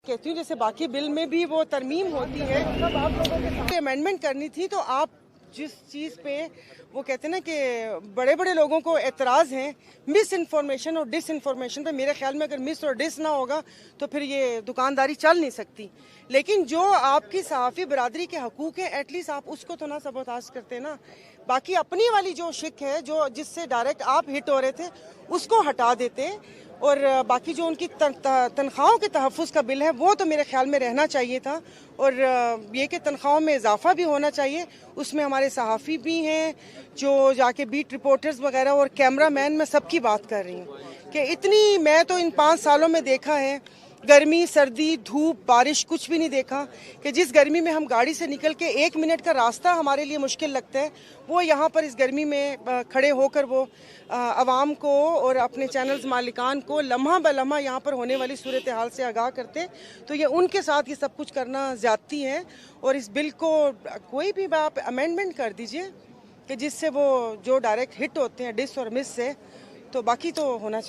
कहती हूँ जैसे बाकी बिल में भी वो तरमीम होती है, अमेंडमेंट करनी थी, तो आप जिस चीज़ पे वो कहते हैं ना कि बड़े बड़े लोगों को एतराज़ हैं मिस इन्फॉर्मेशन और डिस इन्फॉर्मेशन पे, मेरे ख्याल में अगर मिस और डिस ना होगा तो फिर ये दुकानदारी चल नहीं सकती। लेकिन जो आपकी सहाफ़ी बरादरी के हकूक़ हैं, एटलीस्ट आप उसको तो ना सबोताज करते ना। बाकी अपनी वाली जो शिक है, जो जिससे डायरेक्ट आप हिट हो रहे थे, उसको हटा देते, और बाकी जो उनकी तनख्वाहों के तहफ़्फ़ुज़ का बिल है वो तो मेरे ख्याल में रहना चाहिए था, और ये कि तनख्वाहों में इजाफा भी होना चाहिए। उसमें हमारे सहाफ़ी भी हैं जो जाके बीट रिपोर्टर्स वगैरह और कैमरामैन, मैं सबकी बात कर रही हूँ कि इतनी, मैं तो इन 5 सालों में देखा है गर्मी, सर्दी, धूप, बारिश कुछ भी नहीं देखा कि जिस गर्मी में हम गाड़ी से निकल के 1 मिनट का रास्ता हमारे लिए मुश्किल लगता है, वो यहाँ पर इस गर्मी में खड़े होकर वो आवाम को और अपने चैनल्स मालिकान को लम्हा ब लम्हा यहाँ पर होने वाली सूरत हाल से आगाह करते। तो ये उनके साथ ये सब कुछ करना ज़्यादती है, और इस बिल को कोई भी आप अमेंडमेंट कर दीजिए कि जिससे वो जो डायरेक्ट हिट होते हैं डिस और मिस से, तो बाकी तो होना चाहिए।